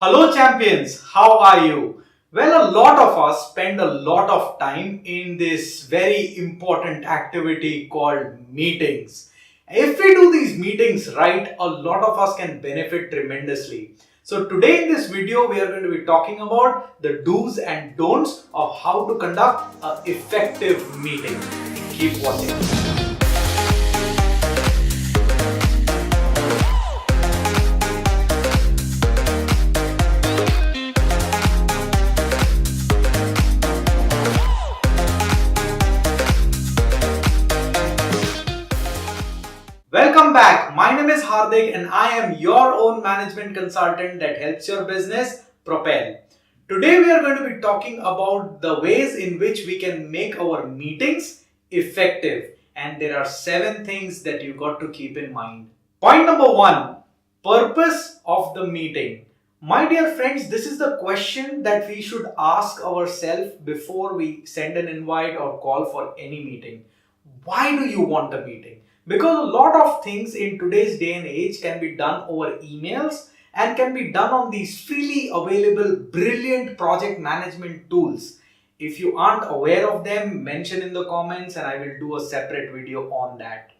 Hello champions, how are you? Well, a lot of us spend a lot of time in this very important activity called meetings. If we do these meetings right, a lot of us can benefit tremendously. So today in this video, we are going to be talking about the do's and don'ts of how to conduct an effective meeting. Keep watching. Welcome back. My name is Hardik and I am your own management consultant that helps your business propel. Today we are going to be talking about the ways in which we can make our meetings effective, and there are 7 things that you got to keep in mind. Point number 1, purpose of the meeting. My dear friends, this is the question that we should ask ourselves before we send an invite or call for any meeting. Why do you want a meeting? Because a lot of things in today's day and age can be done over emails and can be done on these freely available brilliant project management tools. If you aren't aware of them, mention in the comments and I will do a separate video on that.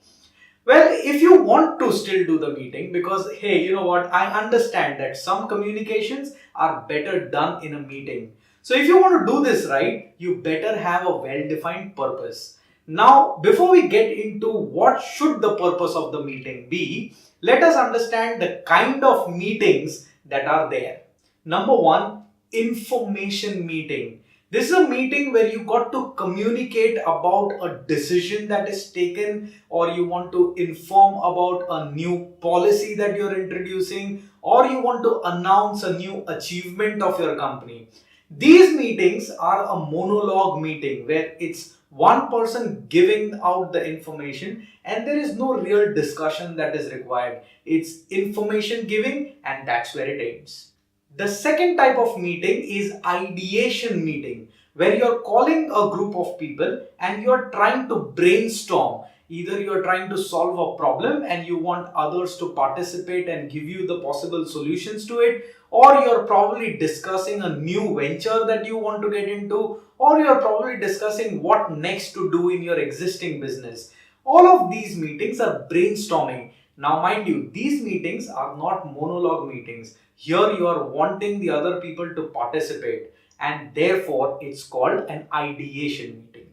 Well, if you want to still do the meeting, because hey, you know what, I understand that some communications are better done in a meeting. So if you want to do this right, you better have a well-defined purpose. Now, before we get into what should the purpose of the meeting be, let us understand the kind of meetings that are there. Number 1, information meeting. This is a meeting where you got to communicate about a decision that is taken, or you want to inform about a new policy that you're introducing, or you want to announce a new achievement of your company. These meetings are a monologue meeting where it's one person giving out the information and there is no real discussion that is required. It's information giving and that's where it ends. The second type of meeting is ideation meeting, where you're calling a group of people and you're trying to brainstorm. Either you're trying to solve a problem and you want others to participate and give you the possible solutions to it, or you're probably discussing a new venture that you want to get into, or you're probably discussing what next to do in your existing business. All of these meetings are brainstorming. Now, mind you, these meetings are not monologue meetings. Here you are wanting the other people to participate, and therefore it's called an ideation meeting.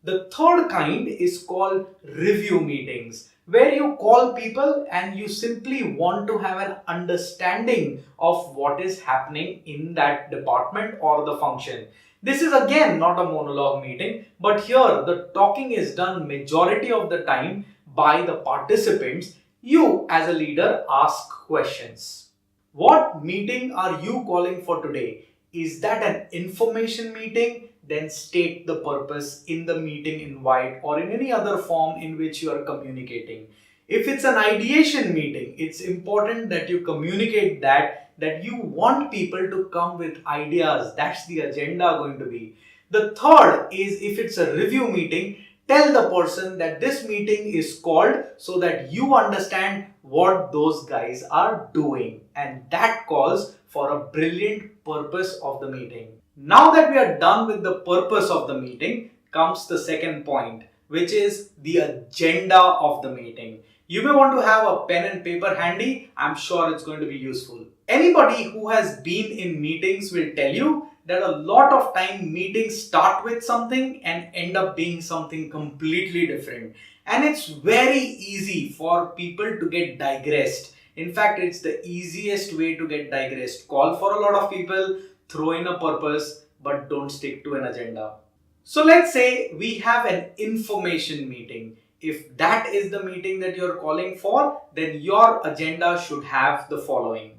The third kind is called review meetings, where you call people and you simply want to have an understanding of what is happening in that department or the function. This is again not a monologue meeting, but here the talking is done majority of the time by the participants. You as a leader ask questions. What meeting are you calling for today? Is that an information meeting? Then state the purpose in the meeting invite or in any other form in which you are communicating. If it's an ideation meeting, it's important that you communicate that you want people to come with ideas. That's the agenda going to be. The third is, if it's a review meeting, tell the person that this meeting is called so that you understand what those guys are doing, and that calls for a brilliant purpose of the meeting. Now that we are done with the purpose of the meeting, comes the second point, which is the agenda of the meeting. You may want to have a pen and paper handy. I'm sure it's going to be useful. Anybody who has been in meetings will tell you that a lot of time meetings start with something and end up being something completely different. And it's very easy for people to get digressed. In fact, it's the easiest way to get digressed. Call for a lot of people, throw in a purpose, but don't stick to an agenda. So let's say we have an information meeting. If that is the meeting that you're calling for, then your agenda should have the following.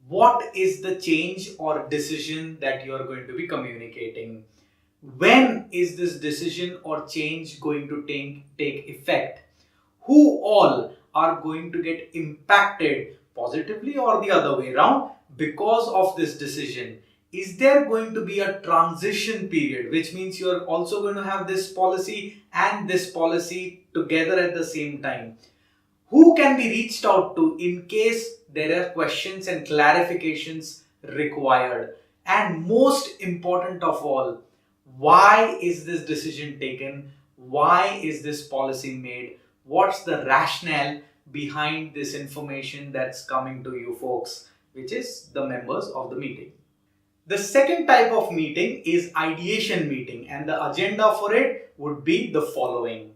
What is the change or decision that you're going to be communicating? When is this decision or change going to take effect? Who all are going to get impacted positively or the other way around because of this decision? Is there going to be a transition period, which means you're also going to have this policy and this policy together at the same time? Who can be reached out to in case there are questions and clarifications required? And most important of all, why is this decision taken? Why is this policy made? What's the rationale behind this information that's coming to you folks, which is the members of the meeting? The second type of meeting is ideation meeting, and the agenda for it would be the following.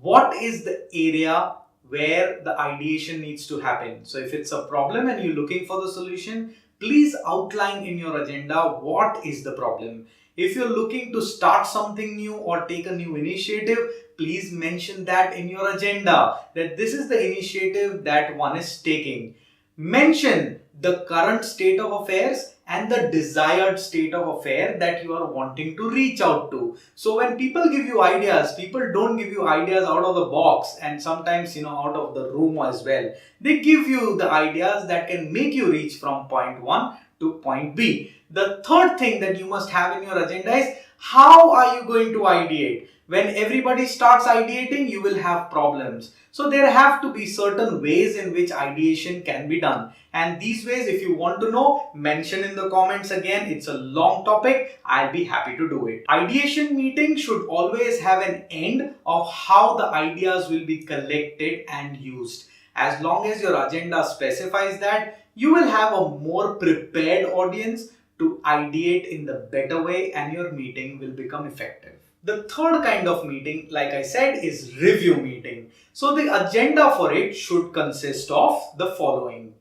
What is the area where the ideation needs to happen? So if it's a problem and you're looking for the solution, please outline in your agenda what is the problem. If you're looking to start something new or take a new initiative, please mention that in your agenda, that this is the initiative that one is taking. Mention the current state of affairs and the desired state of affair that you are wanting to reach out to. So when people give you ideas, people don't give you ideas out of the box and sometimes out of the room as well. They give you the ideas that can make you reach from point 1 to point B. The third thing that you must have in your agenda is how are you going to ideate? When everybody starts ideating, you will have problems. So there have to be certain ways in which ideation can be done. And these ways, if you want to know, mention in the comments again. It's a long topic. I'll be happy to do it. Ideation meeting should always have an end of how the ideas will be collected and used. As long as your agenda specifies that, you will have a more prepared audience to ideate in the better way and your meeting will become effective. The third kind of meeting, like I said, is review meeting. So the agenda for it should consist of the following.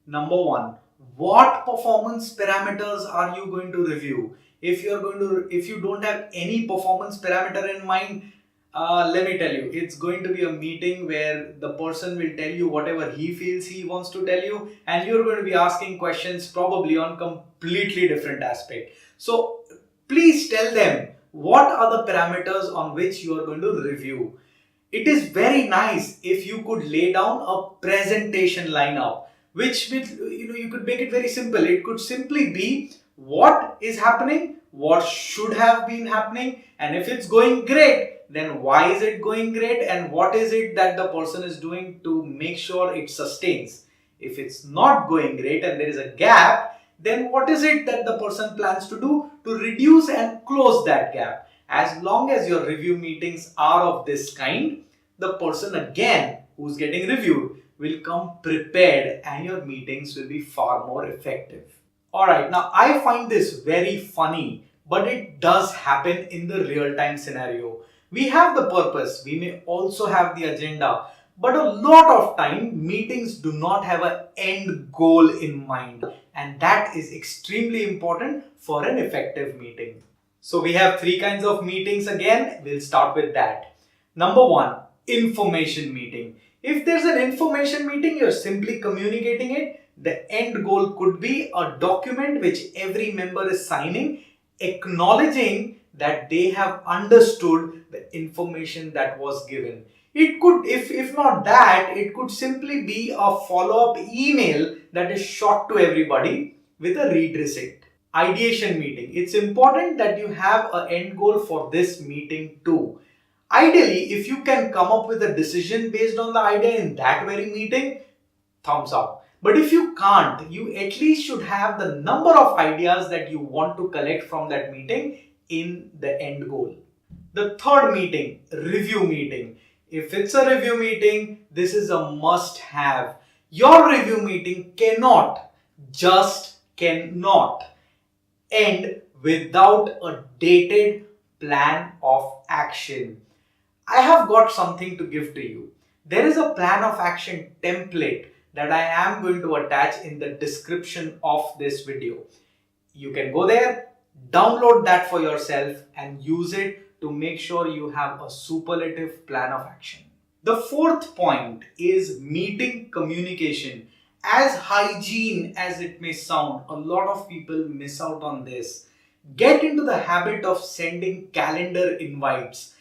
Number 1, what performance parameters are you going to review? If you don't have any performance parameter in mind, let me tell you, it's going to be a meeting where the person will tell you whatever he feels he wants to tell you, and you're going to be asking questions probably on completely different aspect. So please tell them what are the parameters on which you are going to review. It is very nice if you could lay down a presentation lineup, which you could make it very simple. It could simply be what is happening, what should have been happening, and if it's going great, then why is it going great and what is it that the person is doing to make sure it sustains. If it's not going great and there is a gap, then what is it that the person plans to do to reduce and close that gap. As long as your review meetings are of this kind, the person again who's getting reviewed will come prepared and your meetings will be far more effective. Alright, now I find this very funny, but it does happen in the real-time scenario. We have the purpose, we may also have the agenda, but a lot of time meetings do not have an end goal in mind, and that is extremely important for an effective meeting. So we have 3 kinds of meetings again. We'll start with that. Number 1, information meeting. If there's an information meeting, you're simply communicating it. The end goal could be a document which every member is signing, acknowledging that they have understood the information that was given. It could, if not that, it could simply be a follow-up email that is shot to everybody with a read receipt. Ideation meeting. It's important that you have an end goal for this meeting too. Ideally, if you can come up with a decision based on the idea in that very meeting, thumbs up. But if you can't, you at least should have the number of ideas that you want to collect from that meeting in the end goal. The third meeting, review meeting. If it's a review meeting, this is a must-have. Your review meeting cannot end without a dated plan of action. I have got something to give to you. There is a plan of action template that I am going to attach in the description of this video. You can go there, download that for yourself and use it to make sure you have a superlative plan of action. The fourth point is meeting communication. As hygiene as it may sound, a lot of people miss out on this. Get into the habit of sending calendar invites.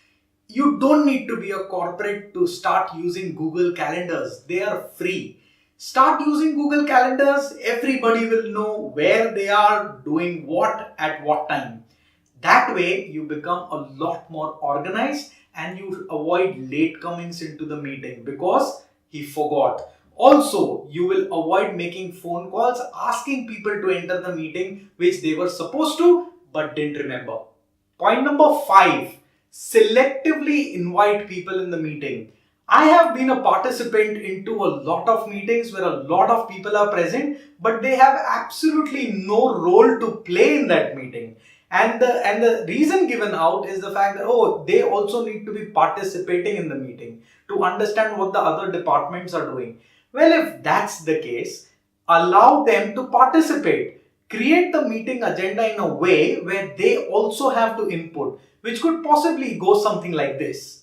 You don't need to be a corporate to start using Google Calendars. They are free. Start using Google Calendars. Everybody will know where they are doing what at what time. That way you become a lot more organized and you avoid late comings into the meeting because he forgot. Also, you will avoid making phone calls asking people to enter the meeting which they were supposed to but didn't remember. Point number 5, selectively invite people in the meeting. I have been a participant into a lot of meetings where a lot of people are present, but they have absolutely no role to play in that meeting. And the reason given out is the fact that, oh, they also need to be participating in the meeting to understand what the other departments are doing. Well, if that's the case, allow them to participate. Create the meeting agenda in a way where they also have to input, which could possibly go something like this.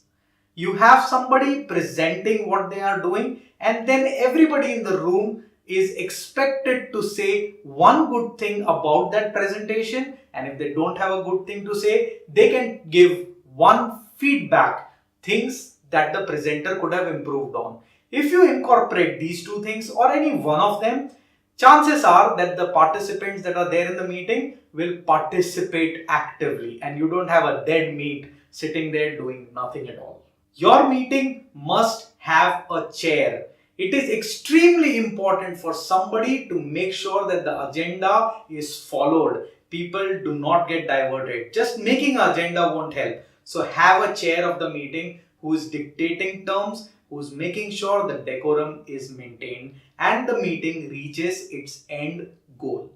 You have somebody presenting what they are doing, and then everybody in the room is expected to say one good thing about that presentation, and if they don't have a good thing to say, they can give one feedback, things that the presenter could have improved on. If you incorporate these two things or any one of them, chances are that the participants that are there in the meeting will participate actively and you don't have a dead meat sitting there doing nothing at all. Your meeting must have a chair. It is extremely important for somebody to make sure that the agenda is followed. People do not get diverted. Just making an agenda won't help. So have a chair of the meeting who is dictating terms, who's making sure the decorum is maintained and the meeting reaches its end goal.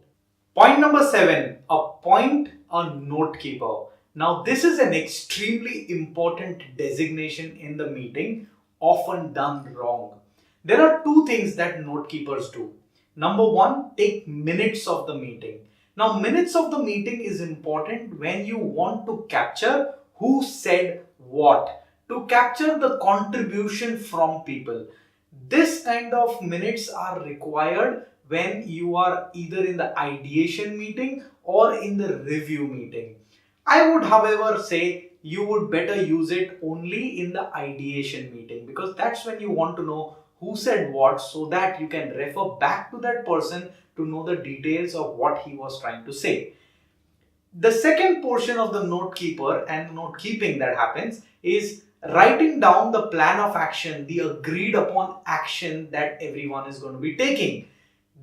Point number 7, appoint a note keeper. Now, this is an extremely important designation in the meeting, often done wrong. There are two things that note keepers do. Number 1, take minutes of the meeting. Now, minutes of the meeting is important when you want to capture who said what, to capture the contribution from people. This kind of minutes are required when you are either in the ideation meeting or in the review meeting. I would, however, say you would better use it only in the ideation meeting because that's when you want to know who said what so that you can refer back to that person to know the details of what he was trying to say. The second portion of the note keeper and note keeping that happens is writing down the plan of action, the agreed upon action that everyone is going to be taking.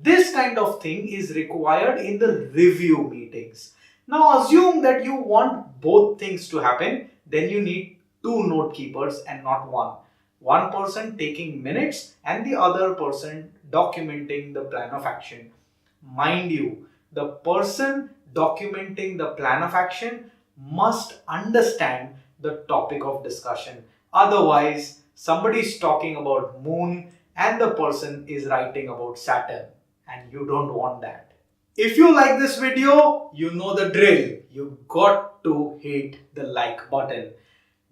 This kind of thing is required in the review meetings. Now assume that you want both things to happen, then you need two note keepers and not one. One person taking minutes and the other person documenting the plan of action. Mind you, the person documenting the plan of action must understand the topic of discussion. Otherwise, somebody is talking about moon and the person is writing about Saturn and you don't want that. If you like this video, you know the drill. You got to hit the like button.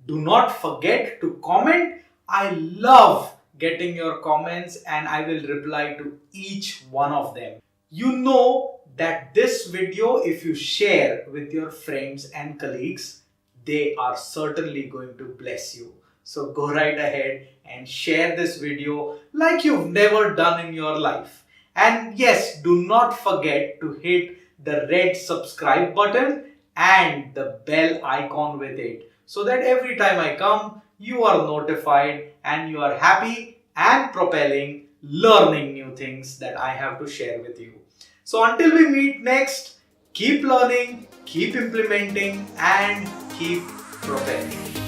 Do not forget to comment. I love getting your comments and I will reply to each one of them. You know that this video, if you share with your friends and colleagues, they are certainly going to bless you. So go right ahead and share this video like you've never done in your life. And yes, do not forget to hit the red subscribe button and the bell icon with it so that every time I come, you are notified and you are happy and propelling, learning new things that I have to share with you. So until we meet next, keep learning, keep implementing and keep propelling.